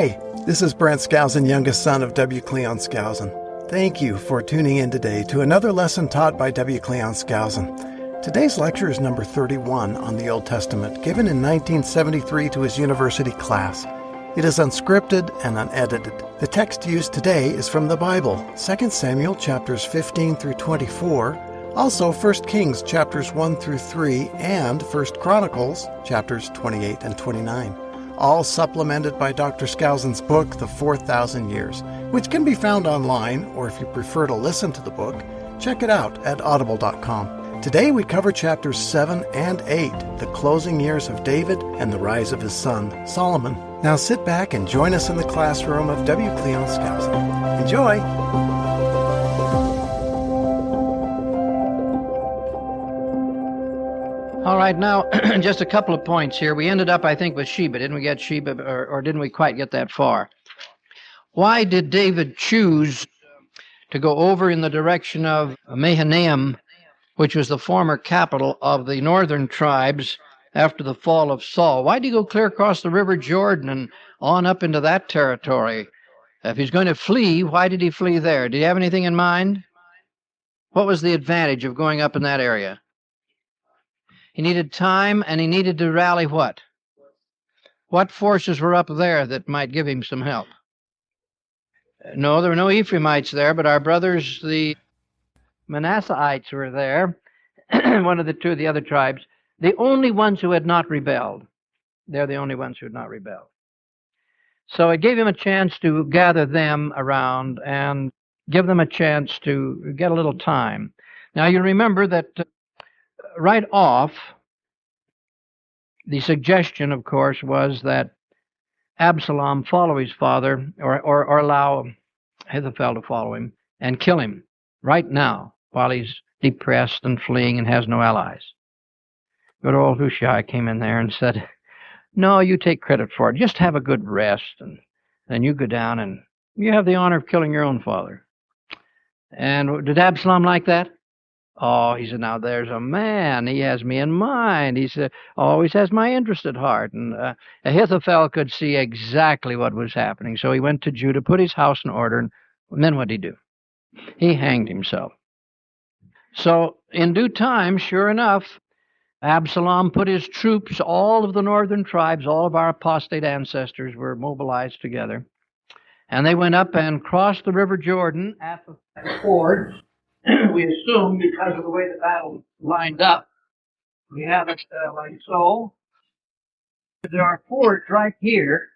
Hi, this is Brent Skousen, youngest son of W. Cleon Skousen. Thank you for tuning in today to another lesson taught by W. Cleon Skousen. Today's lecture is number 31 on the Old Testament, given in 1973 to his university class. It is unscripted and unedited. The text used today is from the Bible, 2 Samuel chapters 15 through 24, also 1 Kings chapters 1 through 3, and 1 Chronicles chapters 28 and 29. All supplemented by Dr. Skousen's book, The 4,000 Years, which can be found online, or if you prefer to listen to the book, check it out at audible.com. Today we cover chapters 7 and 8, the closing years of David and the rise of his son, Solomon. Now sit back and join us in the classroom of W. Cleon Skousen. Enjoy! All right, now, just a couple of points here. We ended up, I think, with Sheba. Didn't we get Sheba, or didn't we quite get that far? Why did David choose to go over in the direction of Mahanaim, which was the former capital of the northern tribes after the fall of Saul? Why did he go clear across the River Jordan and on up into that territory? If he's going to flee, why did he flee there? Do you have anything in mind? What was the advantage of going up in that area? He needed time, and he needed to rally what? What forces were up there that might give him some help? No, there were no Ephraimites there, but our brothers, the Manasseites, were there, one of the two of the other tribes, the only ones who had not rebelled. They're the only ones who had not rebelled. So it gave him a chance to gather them around and give them a chance to get a little time. Now, you remember that right off, the suggestion, of course, was that Absalom follow his father, or allow Ahithophel to follow him and kill him right now while he's depressed and fleeing and has no allies. Good old Hushai came in there and said, "No, you take credit for it. Just have a good rest, and then you go down and you have the honor of killing your own father." And did Absalom like that? Oh, he said, now there's a man. He has me in mind. He said, always has my interest at heart. And Ahithophel could see exactly what was happening. So he went to Judah, put his house in order, and then what did he do? He hanged himself. So in due time, sure enough, Absalom put his troops, all of the northern tribes, all of our apostate ancestors were mobilized together. And they went up and crossed the River Jordan at the ford. We assume, because of the way the battle lined up, we have it like so. There are fords right here.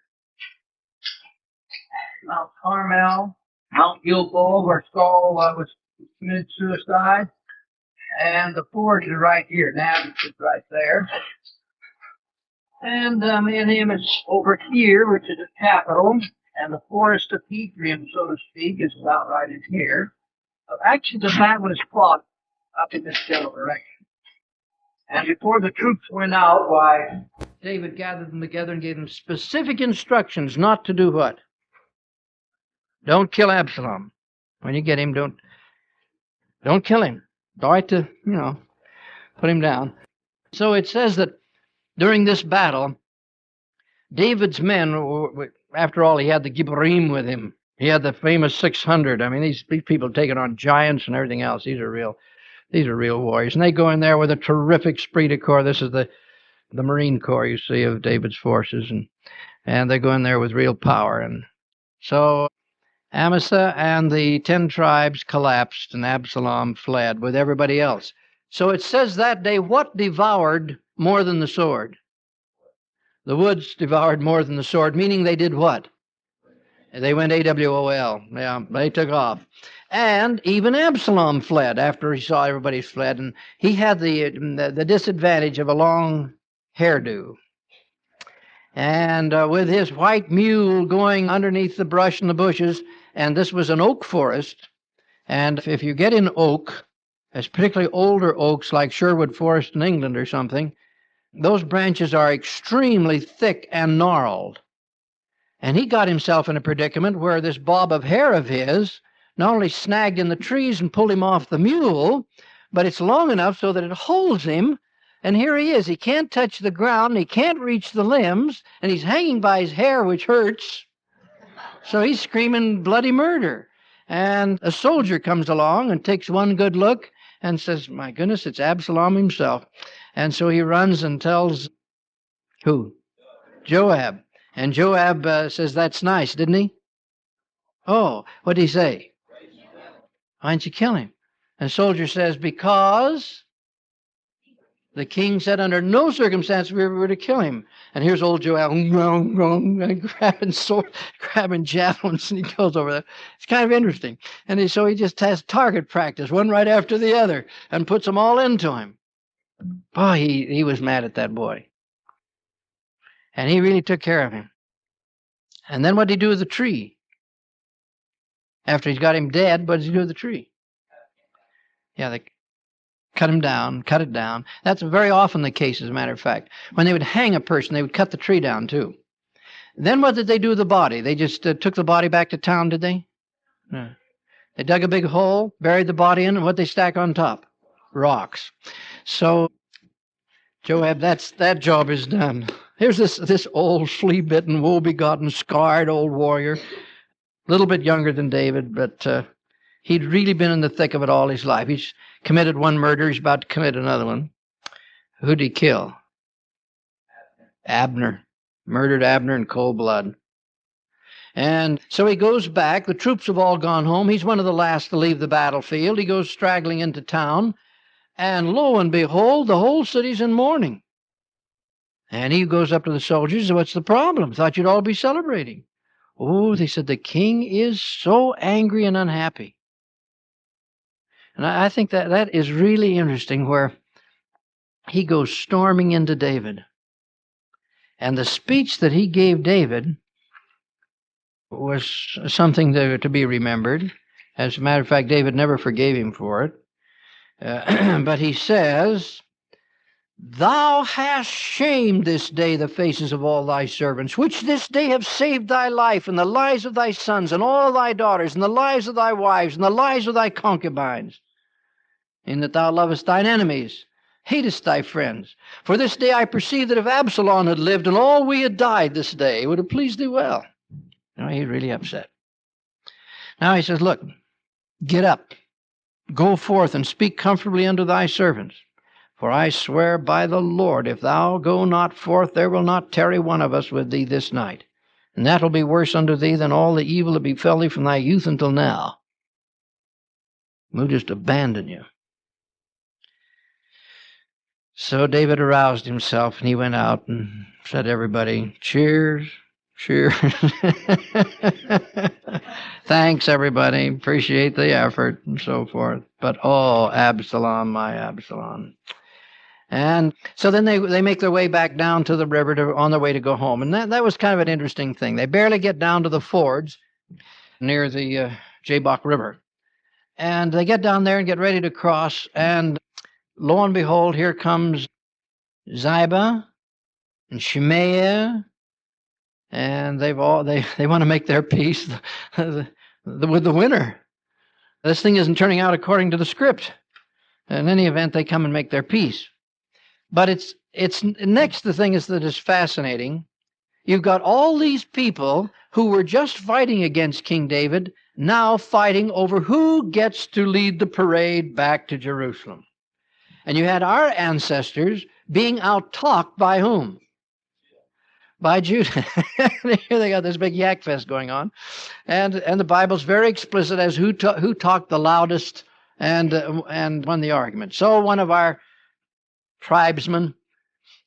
Mount Carmel, Mount Gilboa, where Saul was committed suicide, and the fords are right here. Nablus is right there. And Mahanaim is over here, which is the capital, and the forest of Ephraim, so to speak, is about right in here. Actually, the battle was fought up in this general direction. And before the troops went out, why, David gathered them together and gave them specific instructions not to do what? Don't kill Absalom. When you get him, don't kill him. Try to, put him down. So it says that during this battle, David's men, after all, he had the Gibborim with him. He had the famous 600. I mean, these people taking on giants and everything else. These are real warriors. And they go in there with a terrific esprit de corps. This is the Marine Corps, you see, of David's forces. And they go in there with real power. And so Amasa and the 10 tribes collapsed, and Absalom fled with everybody else. So it says that day, what devoured more than the sword? The woods devoured more than the sword, meaning they did what? They went AWOL. Yeah, they took off. And even Absalom fled after he saw everybody fled. And he had the disadvantage of a long hairdo. And with his white mule going underneath the brush and the bushes, and this was an oak forest. And if you get in oak, as particularly older oaks like Sherwood Forest in England or something, those branches are extremely thick and gnarled. And he got himself in a predicament where this bob of hair of his not only snagged in the trees and pulled him off the mule, but it's long enough so that it holds him. And here he is. He can't touch the ground. He can't reach the limbs. And he's hanging by his hair, which hurts. So he's screaming bloody murder. And a soldier comes along and takes one good look and says, my goodness, it's Absalom himself. And so he runs and tells who? Joab. And Joab says, that's nice, didn't he? Oh, what did he say? Why didn't you kill him? And the soldier says, because the king said under no circumstance we were to kill him. And here's old Joab grabbing javelins, and he goes over there. It's kind of interesting. And so he just has target practice, one right after the other, and puts them all into him. Boy, he was mad at that boy. And he really took care of him. And then what did he do with the tree? After he's got him dead, what does he do with the tree? Yeah, they cut him down, cut it down. That's very often the case, as a matter of fact. When they would hang a person, they would cut the tree down, too. Then what did they do with the body? They just took the body back to town, did they? No. They dug a big hole, buried the body in, and what they stack on top? Rocks. So, Joab, that job is done. Here's this old, flea-bitten, woe-begotten, scarred old warrior, a little bit younger than David, but he'd really been in the thick of it all his life. He's committed one murder. He's about to commit another one. Who'd he kill? Abner. Murdered Abner in cold blood. And so he goes back. The troops have all gone home. He's one of the last to leave the battlefield. He goes straggling into town. And lo and behold, the whole city's in mourning. And he goes up to the soldiers. What's the problem? Thought you'd all be celebrating. Oh, they said, the king is so angry and unhappy. And I think that is really interesting, where he goes storming into David. And the speech that he gave David was something to be remembered. As a matter of fact, David never forgave him for it. But he says, thou hast shamed this day the faces of all thy servants, which this day have saved thy life, and the lives of thy sons, and all thy daughters, and the lives of thy wives, and the lives of thy concubines, in that thou lovest thine enemies, hatest thy friends. For this day I perceive that if Absalom had lived, and all we had died this day, it would have pleased thee well. Now he's really upset. Now he says, look, get up, go forth, and speak comfortably unto thy servants. For I swear by the Lord, if thou go not forth, there will not tarry one of us with thee this night. And that will be worse unto thee than all the evil that befell thee from thy youth until now. We'll just abandon you. So David aroused himself, and he went out and said to everybody, cheers, cheers. Thanks, everybody. Appreciate the effort, and so forth. But, oh, Absalom, my Absalom. And so then they make their way back down to the river on their way to go home. And that was kind of an interesting thing. They barely get down to the fords near the Jabbok River. And they get down there and get ready to cross. And lo and behold, here comes Ziba and Shemaiah. And they want to make their peace with the winner. This thing isn't turning out according to the script. In any event, they come and make their peace. But it's next, the thing is that is fascinating. You've got all these people who were just fighting against King David, now fighting over who gets to lead the parade back to Jerusalem. And you had our ancestors being out-talked by whom? By Judah. Here they got this big yak fest going on. And the Bible's very explicit as who talked the loudest and won the argument. So one of our tribesmen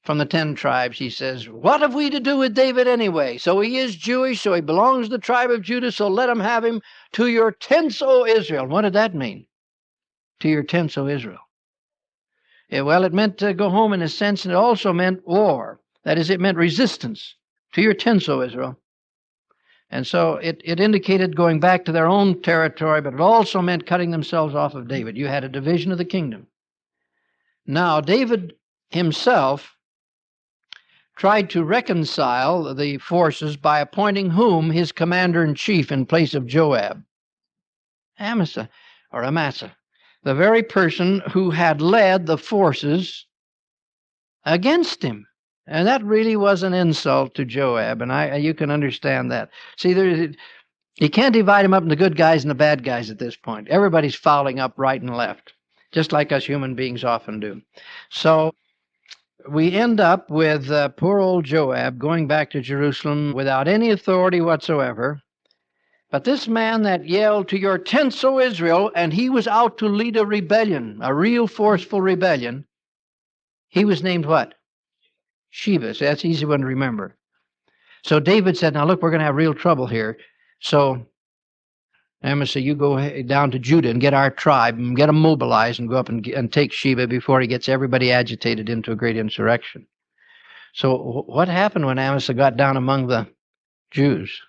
from the 10 tribes, he says, what have we to do with David anyway? So he is Jewish, so he belongs to the tribe of Judah, so let him have him. To your tents, O Israel. What did that mean? To your tents, O Israel. Yeah, well, it meant to go home in a sense, and it also meant war. That is, it meant resistance. To your tents, O Israel. And so it indicated going back to their own territory, but it also meant cutting themselves off of David. You had a division of the kingdom. Now, David himself tried to reconcile the forces by appointing whom his commander-in-chief in place of Joab? Amasa, the very person who had led the forces against him. And that really was an insult to Joab, and you can understand that. See, You can't divide them up into good guys and the bad guys at this point. Everybody's fouling up right and left, just like us human beings often do. So we end up with poor old Joab going back to Jerusalem without any authority whatsoever. But this man that yelled, "To your tents, O Israel," and he was out to lead a rebellion, a real forceful rebellion, he was named what? Sheba. So that's an easy one to remember. So David said, now look, we're going to have real trouble here. So Amasa, you go down to Judah and get our tribe and get them mobilized and go up and take Sheba before he gets everybody agitated into a great insurrection. So what happened when Amasa got down among the Jews?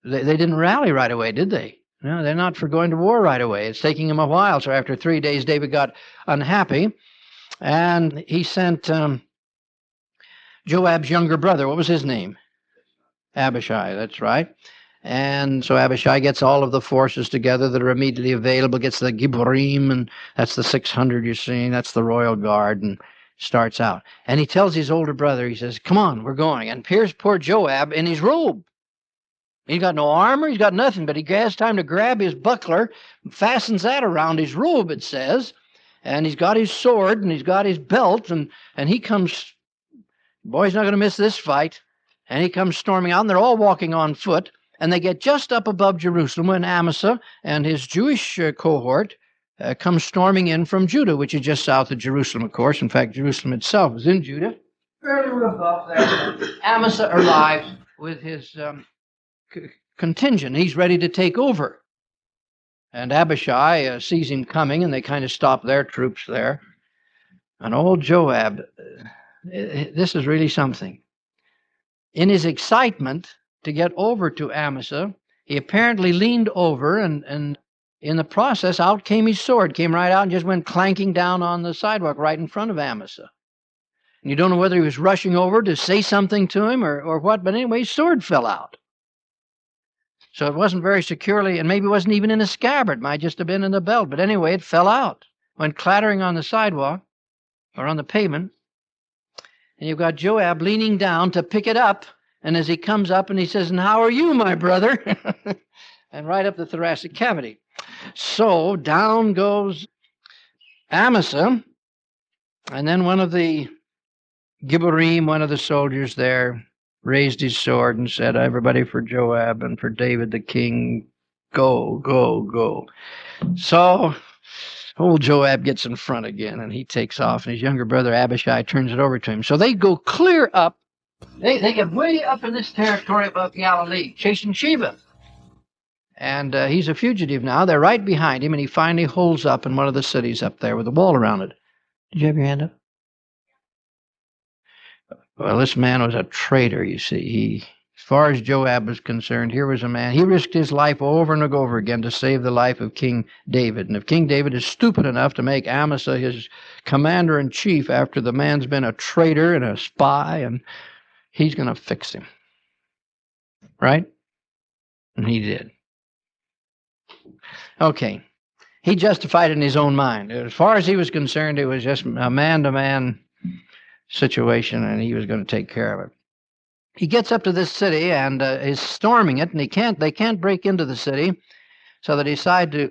They didn't rally right away, did they? No, they're not for going to war right away. It's taking them a while. So after 3 days, David got unhappy, and he sent Joab's younger brother. What was his name? Abishai, that's right. And so Abishai gets all of the forces together that are immediately available, gets the Gibborim, and that's the 600 you're seeing, that's the royal guard, and starts out. And he tells his older brother, he says, come on, we're going. And here's poor Joab in his robe. He's got no armor, he's got nothing, but he has time to grab his buckler, fastens that around his robe, it says, and he's got his sword, and he's got his belt, and he comes, boy, he's not going to miss this fight, and he comes storming out, and they're all walking on foot, and they get just up above Jerusalem when Amasa and his Jewish cohort come storming in from Judah, which is just south of Jerusalem, of course. In fact, Jerusalem itself is in Judah. Fairly rough up there. Amasa arrives with his contingent. He's ready to take over. And Abishai sees him coming, and they kind of stop their troops there. And old Joab, this is really something. In his excitement to get over to Amasa, he apparently leaned over, and in the process, out came his sword, came right out and just went clanking down on the sidewalk right in front of Amasa. And you don't know whether he was rushing over to say something to him or what, but anyway, his sword fell out. So it wasn't very securely, and maybe it wasn't even in a scabbard. It might just have been in the belt. But anyway, it fell out, went clattering on the sidewalk or on the pavement. And you've got Joab leaning down to pick it up. And as he comes up and he says, and how are you, my brother? And right up the thoracic cavity. So down goes Amasa. And then one of the Gibborim, one of the soldiers there, raised his sword and said, everybody for Joab and for David the king, go, go, go. So old Joab gets in front again, and he takes off, and his younger brother Abishai turns it over to him. So they go clear up. They get way up in this territory above Galilee, chasing Sheba. And he's a fugitive now. They're right behind him, and he finally holds up in one of the cities up there with a wall around it. Did you have your hand up? Well, this man was a traitor, you see. As far as Joab was concerned, here was a man. He risked his life over and over again to save the life of King David. And if King David is stupid enough to make Amasa his commander-in-chief after the man's been a traitor and a spy, and he's going to fix him. Right? And he did. Okay. He justified it in his own mind. As far as he was concerned, it was just a man-to-man situation, and he was going to take care of it. He gets up to this city and is storming it, and they can't break into the city, so they decide to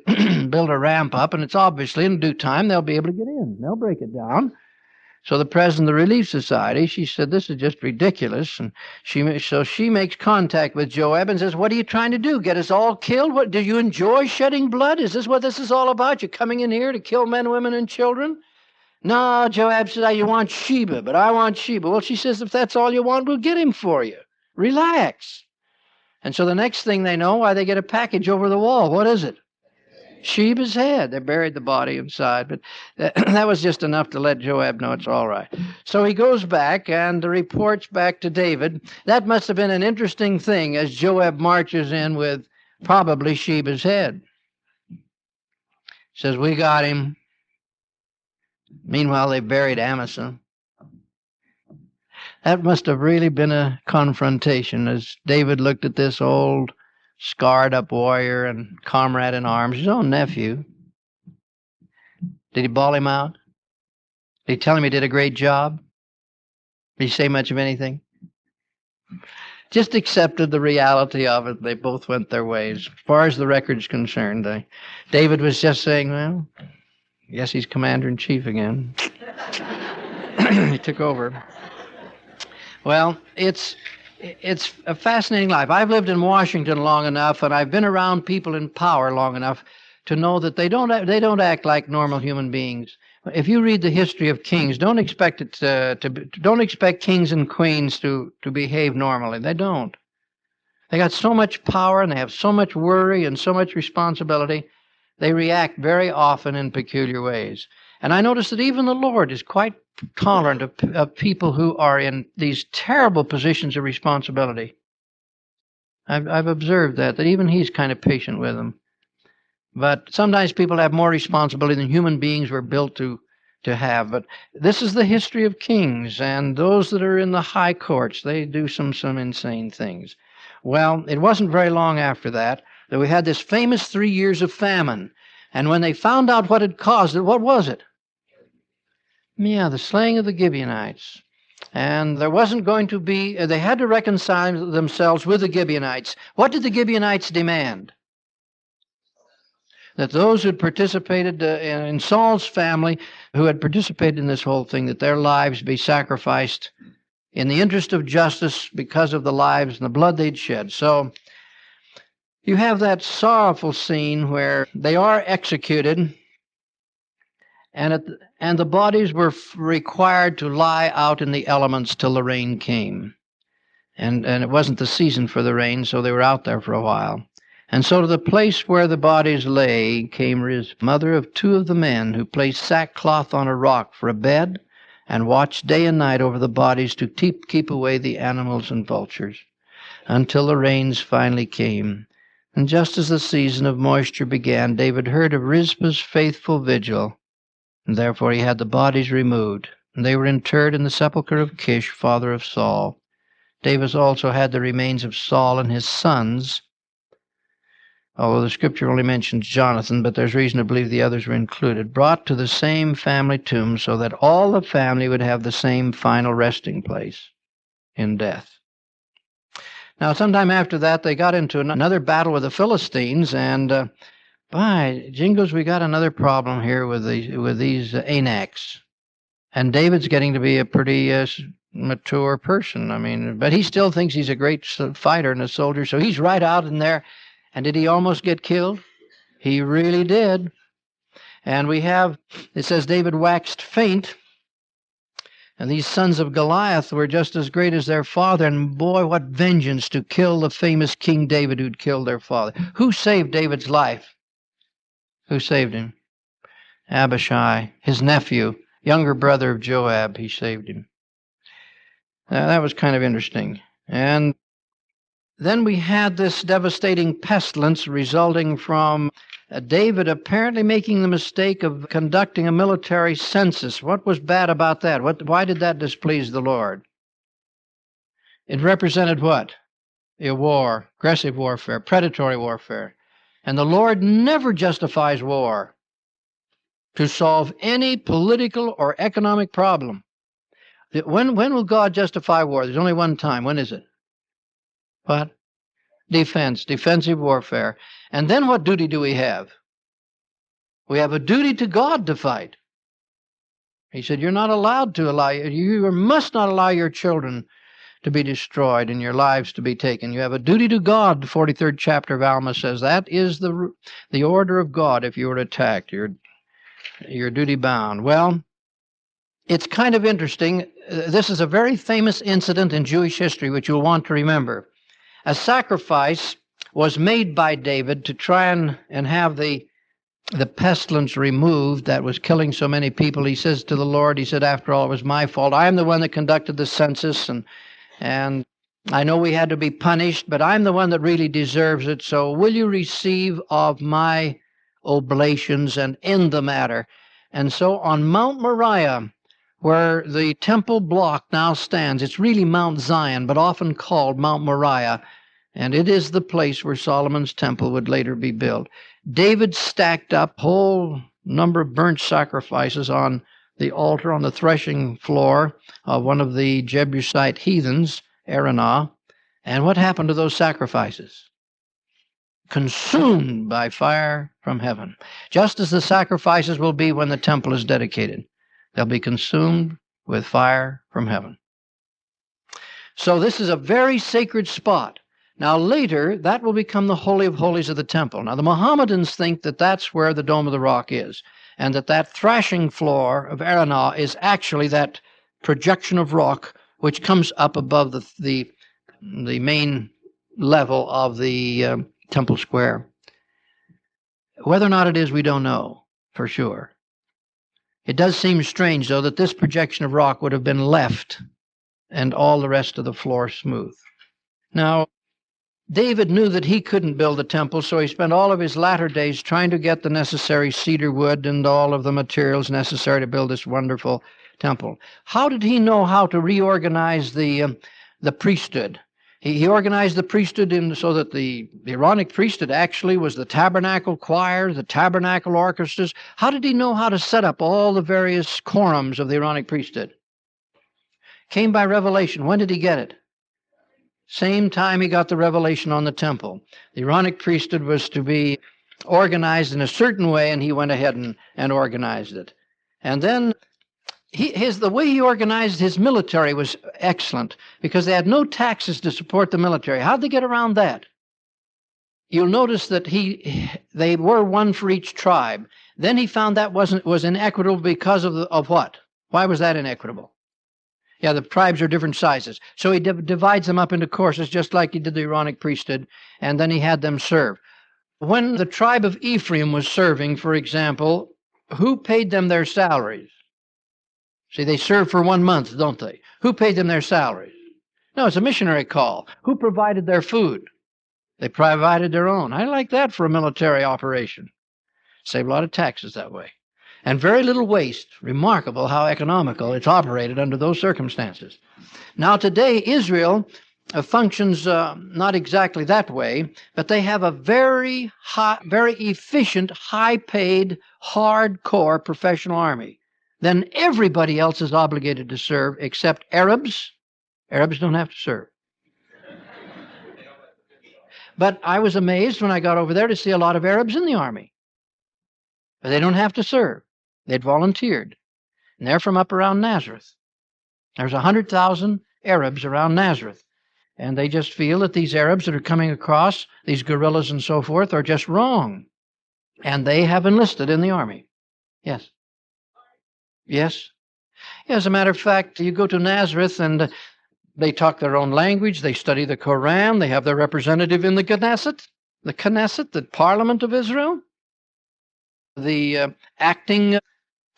build a ramp up, and it's obviously in due time they'll be able to get in. They'll break it down. So the president of the Relief Society, she said, this is just ridiculous, and she makes contact with Joab and says, what are you trying to do, get us all killed? What, do you enjoy shedding blood? Is this what this is all about? You're coming in here to kill men, women, and children? No, Joab says, you want Sheba, but I want Sheba. Well, she says, if that's all you want, we'll get him for you. Relax. And so the next thing they know, why, they get a package over the wall. What is it? Sheba's head. They buried the body inside, but that was just enough to let Joab know it's all right. So he goes back and reports back to David. That must have been an interesting thing as Joab marches in with probably Sheba's head. Says, we got him. Meanwhile, they buried Amasa. That must have really been a confrontation as David looked at this old, scarred-up warrior and comrade in arms, his own nephew. Did he bawl him out? Did he tell him he did a great job? Did he say much of anything? just accepted the reality of it. They both went their ways. As far as the record's concerned, David was just saying, well, I guess he's commander-in-chief again. He took over. Well, it's a fascinating life. I've lived in Washington long enough, and I've been around people in power long enough to know that they don't act like normal human beings. If you read the history of kings, don't expect kings and queens to behave normally. They don't. They got so much power and they have so much worry and so much responsibility. They react very often in peculiar ways. And I notice that even the Lord is quite tolerant of people who are in these terrible positions of responsibility. I've observed that even He's kind of patient with them. But sometimes people have more responsibility than human beings were built to have. But this is the history of kings, and those that are in the high courts, they do some insane things. Well, it wasn't very long after that we had this famous 3 years of famine. And when they found out what had caused it, what was it? Yeah, the slaying of the Gibeonites. And there wasn't going to be, they had to reconcile themselves with the Gibeonites. What did the Gibeonites demand? That those who had participated in Saul's family, who had participated in this whole thing, that their lives be sacrificed in the interest of justice because of the lives and the blood they'd shed. So you have that sorrowful scene where they are executed, and the bodies were required to lie out in the elements till the rain came. And it wasn't the season for the rain, so they were out there for a while. And so to the place where the bodies lay came his mother of 2 of the men, who placed sackcloth on a rock for a bed and watched day and night over the bodies to keep away the animals and vultures, until the rains finally came. And just as the season of moisture began, David heard of Rizpah's faithful vigil, and therefore he had the bodies removed. And they were interred in the sepulchre of Kish, father of Saul. David also had the remains of Saul and his sons, although the scripture only mentions Jonathan, but there's reason to believe the others were included, brought to the same family tomb so that all the family would have the same final resting place in death. Now, sometime after that, they got into another battle with the Philistines, and by jingles, we got another problem here with these Anaks. And David's getting to be a pretty mature person. But he still thinks he's a great fighter and a soldier, so he's right out in there. And did he almost get killed? He really did. And it says David waxed faint, and these sons of Goliath were just as great as their father, and boy, what vengeance to kill the famous King David who'd killed their father. Who saved David's life? Who saved him? Abishai, his nephew, younger brother of Joab, he saved him. Now, that was kind of interesting. And then we had this devastating pestilence resulting from David apparently making the mistake of conducting a military census. What was bad about that? Why did that displease the Lord? It represented what? A war, aggressive warfare, predatory warfare. And the Lord never justifies war to solve any political or economic problem. When will God justify war? There's only one time. When is it? What? Defensive warfare. And then what duty do we have? We have a duty to God to fight. He said, you must not allow your children to be destroyed and your lives to be taken. You have a duty to God. The 43rd chapter of Alma says that is the order of God. If you were attacked, you're duty bound. Well, it's kind of interesting. This is a very famous incident in Jewish history, which you'll want to remember. A sacrifice was made by David to try and have the pestilence removed that was killing so many people. He says to the Lord, he said, after all, it was my fault. I am the one that conducted the census, and I know we had to be punished, but I'm the one that really deserves it. So will you receive of my oblations and end the matter? And so on Mount Moriah, where the temple block now stands, it's really Mount Zion, but often called Mount Moriah, and it is the place where Solomon's temple would later be built. David stacked up a whole number of burnt sacrifices on the altar on the threshing floor of one of the Jebusite heathens, Aranah, And what happened to those sacrifices? Consumed by fire from heaven. Just as the sacrifices will be when the temple is dedicated. They'll be consumed with fire from heaven. So this is a very sacred spot. Now later, that will become the Holy of Holies of the temple. Now the Mohammedans think that that's where the Dome of the Rock is, and that thrashing floor of Aranah is actually that projection of rock which comes up above the main level of the temple square. Whether or not it is, we don't know for sure. It does seem strange, though, that this projection of rock would have been left and all the rest of the floor smooth. Now, David knew that he couldn't build the temple, so he spent all of his latter days trying to get the necessary cedar wood and all of the materials necessary to build this wonderful temple. How did he know how to reorganize the priesthood? He organized the priesthood so that the Aaronic priesthood actually was the tabernacle choir, the tabernacle orchestras. How did he know how to set up all the various quorums of the Aaronic priesthood? Came by revelation. When did he get it? Same time he got the revelation on the temple. The Aaronic priesthood was to be organized in a certain way, and he went ahead and organized it. And then the way he organized his military was excellent, because they had no taxes to support the military. How'd they get around that? You'll notice that they were one for each tribe. Then he found that was inequitable because of what? Why was that inequitable? Yeah, the tribes are different sizes. So he divides them up into courses, just like he did the Aaronic priesthood, and then he had them serve. When the tribe of Ephraim was serving, for example, who paid them their salaries? See, they serve for 1 month, don't they? Who paid them their salaries? No, it's a missionary call. Who provided their food? They provided their own. I like that for a military operation. Save a lot of taxes that way. And very little waste. Remarkable how economical it's operated under those circumstances. Now today, Israel functions not exactly that way, but they have a very efficient, high-paid, hardcore professional army. Then everybody else is obligated to serve except Arabs. Arabs don't have to serve. But I was amazed when I got over there to see a lot of Arabs in the army. But they don't have to serve. They'd volunteered. And they're from up around Nazareth. There's 100,000 Arabs around Nazareth. And they just feel that these Arabs that are coming across, these guerrillas and so forth, are just wrong. And they have enlisted in the army. Yes. Yes. As a matter of fact, you go to Nazareth and they talk their own language, they study the Quran, they have their representative in the Knesset, the Parliament of Israel. The acting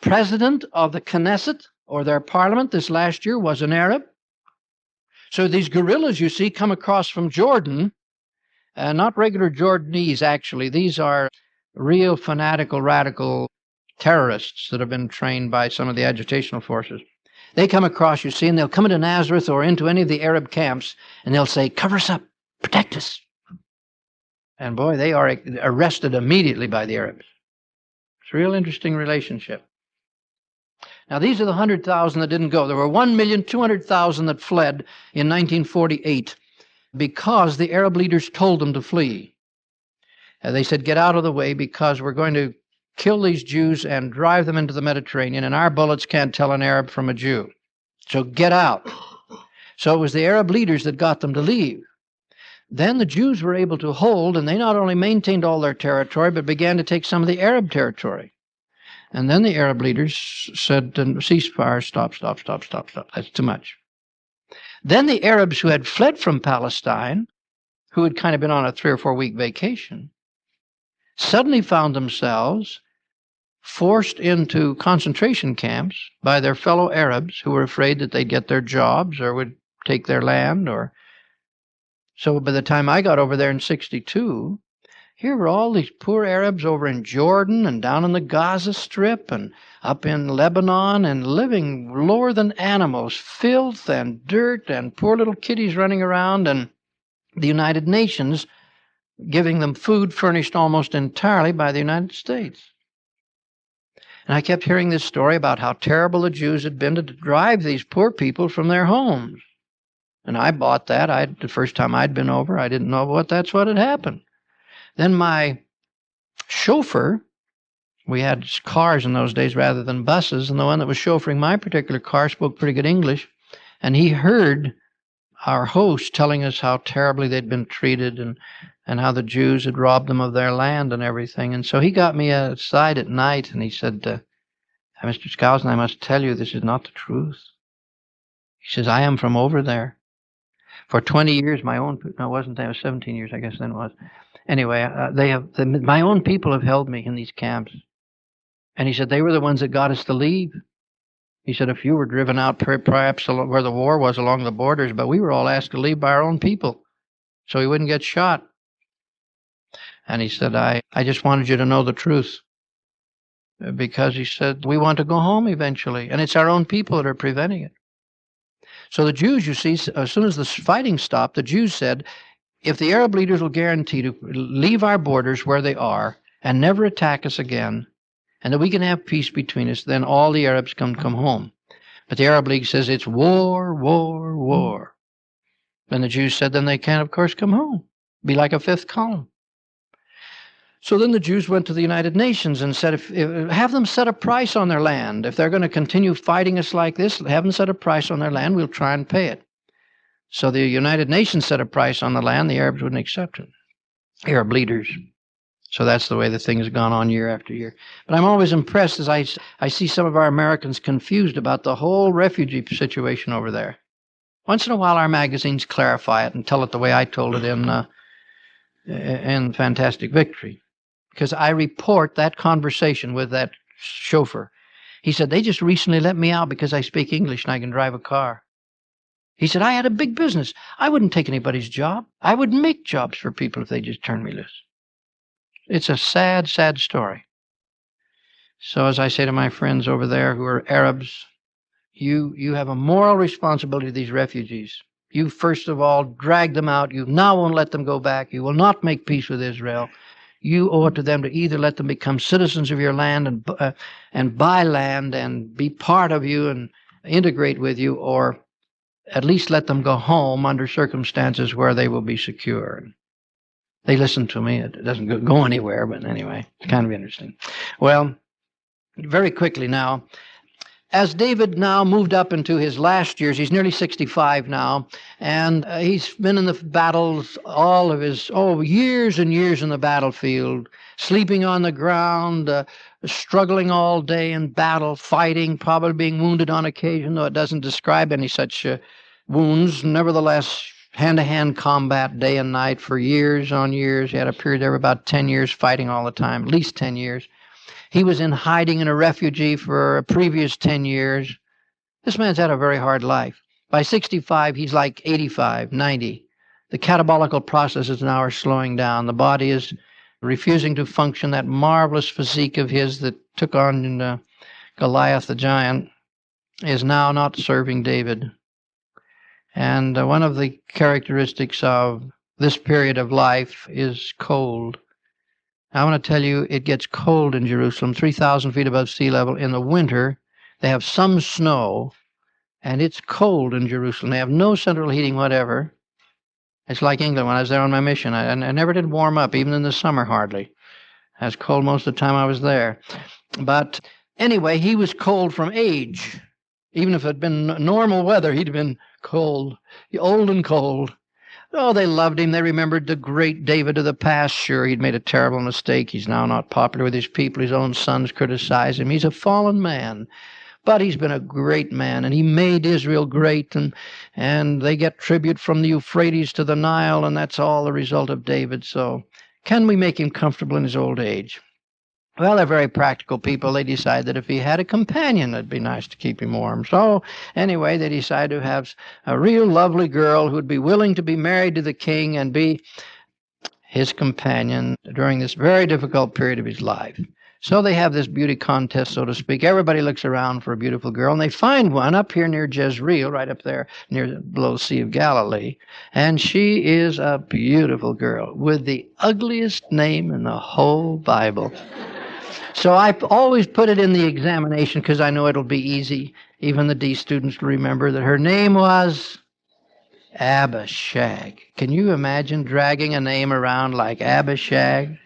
president of the Knesset, or their parliament, this last year was an Arab. So these guerrillas, you see, come across from Jordan, not regular Jordanese, actually. These are real fanatical, radical terrorists that have been trained by some of the agitational forces. They come across, you see, and they'll come into Nazareth or into any of the Arab camps, and they'll say, cover us up, protect us. And boy, they are arrested immediately by the Arabs. It's a real interesting relationship. Now, these are the 100,000 that didn't go. There were 1,200,000 that fled in 1948 because the Arab leaders told them to flee. They said, get out of the way because we're going to kill these Jews and drive them into the Mediterranean, and our bullets can't tell an Arab from a Jew. So get out. So it was the Arab leaders that got them to leave. Then the Jews were able to hold, and they not only maintained all their territory, but began to take some of the Arab territory. And then the Arab leaders said, ceasefire, stop. That's too much. Then the Arabs who had fled from Palestine, who had kind of been on a 3 or 4 week vacation, suddenly found themselves forced into concentration camps by their fellow Arabs who were afraid that they'd get their jobs or would take their land. So by the time I got over there in 1962, here were all these poor Arabs over in Jordan and down in the Gaza Strip and up in Lebanon and living lower than animals, filth and dirt and poor little kiddies running around, and the United Nations giving them food furnished almost entirely by the United States. And I kept hearing this story about how terrible the Jews had been to drive these poor people from their homes. And I bought that. The first time I'd been over, I didn't know that's what had happened. Then my chauffeur, we had cars in those days rather than buses, and the one that was chauffeuring my particular car spoke pretty good English, and he heard our host telling us how terribly they'd been treated and how the Jews had robbed them of their land and everything. And so he got me aside at night, and he said, Mr. Skousen, I must tell you this is not the truth. He says, I am from over there. For 20 years, my own, no, it wasn't that, it was 17 years, I guess then it was. Anyway, my own people have held me in these camps. And he said, they were the ones that got us to leave. He said, a few were driven out perhaps where the war was along the borders, but we were all asked to leave by our own people so we wouldn't get shot. And he said, I just wanted you to know the truth. Because he said, we want to go home eventually, and it's our own people that are preventing it. So the Jews, you see, as soon as the fighting stopped, the Jews said, if the Arab leaders will guarantee to leave our borders where they are and never attack us again, and that we can have peace between us, then all the Arabs can come home. But the Arab League says it's war, war, war. And the Jews said, then they can, of course, come home. Be like a fifth column. So then the Jews went to the United Nations and said, have them set a price on their land. If they're going to continue fighting us like this, have them set a price on their land. We'll try and pay it. So the United Nations set a price on the land. The Arabs wouldn't accept it. Arab leaders. So that's the way the thing has gone on year after year. But I'm always impressed as I see some of our Americans confused about the whole refugee situation over there. Once in a while, our magazines clarify it and tell it the way I told it in Fantastic Victory. Because I report that conversation with that chauffeur. He said, they just recently let me out because I speak English and I can drive a car. He said, I had a big business. I wouldn't take anybody's job. I would make jobs for people if they just turned me loose. It's a sad, sad story. So as I say to my friends over there who are Arabs, you have a moral responsibility to these refugees. You first of all drag them out. You now won't let them go back. You will not make peace with Israel. You owe it to them to either let them become citizens of your land and buy land and be part of you and integrate with you, or at least let them go home under circumstances where they will be secure. They listen to me. It doesn't go anywhere, but anyway, it's kind of interesting. Well, very quickly now, as David now moved up into his last years, he's nearly 65 now, and he's been in the battles all of his, years and years in the battlefield, sleeping on the ground, struggling all day in battle, fighting, probably being wounded on occasion, though it doesn't describe any such wounds. Nevertheless, hand-to-hand combat day and night for years on years. He had a period there of about 10 years fighting all the time, at least 10 years. He was in hiding in a refugee for a previous 10 years. This man's had a very hard life. By 65, he's like 85, 90. The catabolical processes now are slowing down. The body is refusing to function. That marvelous physique of his that took on Goliath the giant is now not serving David. And one of the characteristics of this period of life is cold. I want to tell you, it gets cold in Jerusalem, 3,000 feet above sea level. In the winter, they have some snow, and it's cold in Jerusalem. They have no central heating whatever. It's like England when I was there on my mission. I never did warm up, even in the summer, hardly. I was cold most of the time I was there. But anyway, he was cold from age. Even if it had been normal weather, he'd have been cold, old and cold. Oh, they loved him. They remembered the great David of the past. Sure, he'd made a terrible mistake. He's now not popular with his people. His own sons criticize him. He's a fallen man. But he's been a great man, and he made Israel great, and they get tribute from the Euphrates to the Nile, and that's all the result of David. So can we make him comfortable in his old age? Well, they're very practical people. They decide that if he had a companion, it'd be nice to keep him warm. So anyway, they decide to have a real lovely girl who'd be willing to be married to the king and be his companion during this very difficult period of his life. So they have this beauty contest, so to speak. Everybody looks around for a beautiful girl, and they find one up here near Jezreel, right up there below the Sea of Galilee. And she is a beautiful girl with the ugliest name in the whole Bible. So I always put it in the examination because I know it'll be easy. Even the D students will remember that her name was Abishag. Can you imagine dragging a name around like Abishag?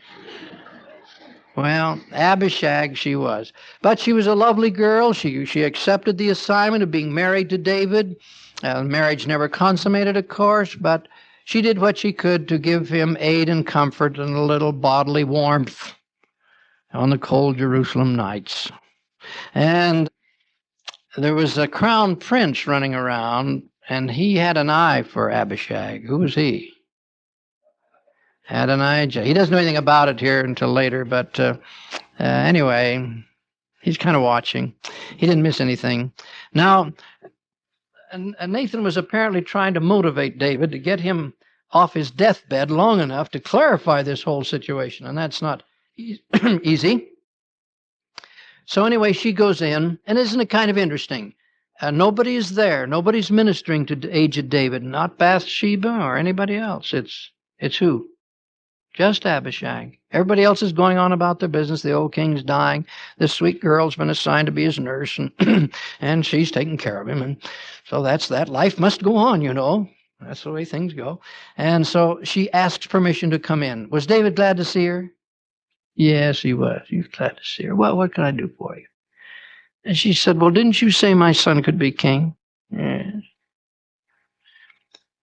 Well, Abishag she was. But she was a lovely girl. She accepted the assignment of being married to David. Marriage never consummated, of course, but she did what she could to give him aid and comfort and a little bodily warmth on the cold Jerusalem nights. And there was a crown prince running around, and he had an eye for Abishag. Who was he? Adonijah. He doesn't know anything about it here until later, but anyway, he's kind of watching. He didn't miss anything. Now, Nathan was apparently trying to motivate David to get him off his deathbed long enough to clarify this whole situation, and that's not easy. So anyway, she goes in, and isn't it kind of interesting? Nobody is there. Nobody's ministering to aged David, not Bathsheba or anybody else. It's who? Just Abishag. Everybody else is going on about their business. The old king's dying. This sweet girl's been assigned to be his nurse, and and she's taking care of him. And so that's that. Life must go on, you know. That's the way things go. And so she asks permission to come in. Was David glad to see her? Yes, he was. He was glad to see her. Well, what can I do for you? And she said, well, didn't you say my son could be king? Yes.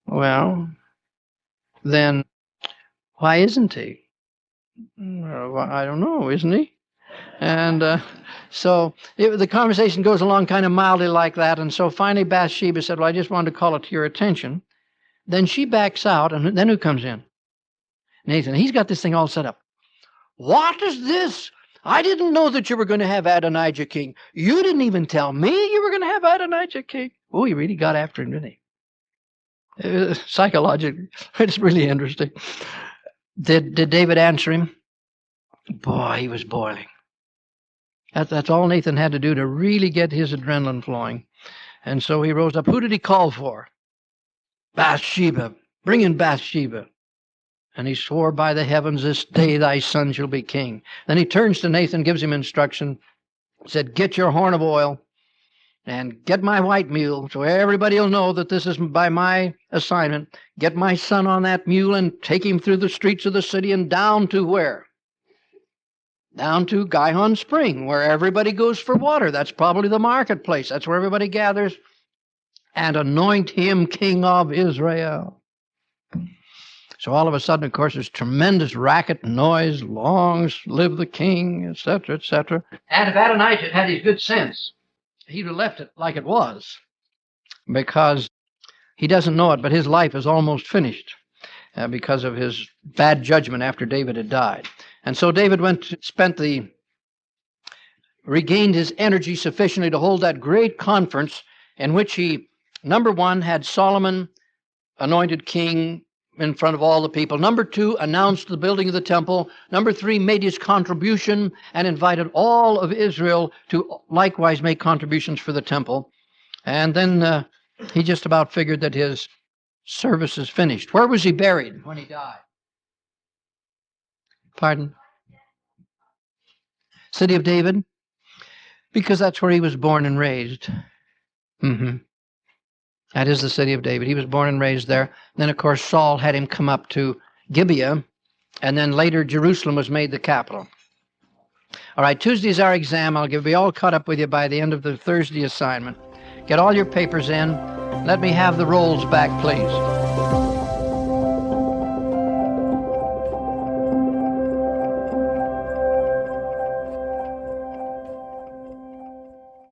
Well, then why isn't he? Well, I don't know, isn't he? And so the conversation goes along kind of mildly like that. And so finally Bathsheba said, well, I just wanted to call it to your attention. Then she backs out, and then who comes in? Nathan. He's got this thing all set up. What is this? I didn't know that you were going to have Adonijah king. You didn't even tell me you were going to have Adonijah king. Oh, he really got after him, didn't he? Psychologically, it's really interesting. Did David answer him? Boy, he was boiling. That's all Nathan had to do to really get his adrenaline flowing. And so he rose up. Who did he call for? Bathsheba. Bring in Bathsheba. And he swore by the heavens, this day thy son shall be king. Then he turns to Nathan, gives him instruction, said, get your horn of oil and get my white mule so everybody will know that this is by my assignment. Get my son on that mule and take him through the streets of the city and down to where? Down to Gihon Spring, where everybody goes for water. That's probably the marketplace. That's where everybody gathers. And anoint him king of Israel. So all of a sudden, of course, there's tremendous racket, noise, long live the king, etc., etc. And if Adonijah had his good sense, he'd have left it like it was, because he doesn't know it, but his life is almost finished because of his bad judgment after David had died. And so David regained his energy sufficiently to hold that great conference in which he, number one, had Solomon anointed king in front of all the people. Number two, announced the building of the temple. Number three, made his contribution and invited all of Israel to likewise make contributions for the temple. And then he just about figured that his service is finished. Where was he buried when he died? Pardon? City of David? Because that's where he was born and raised. That is the city of David. He was born and raised there. Then, of course, Saul had him come up to Gibeah, and then later Jerusalem was made the capital. All right, Tuesday's our exam. I'll be all caught up with you by the end of the Thursday assignment. Get all your papers in. Let me have the rolls back, please.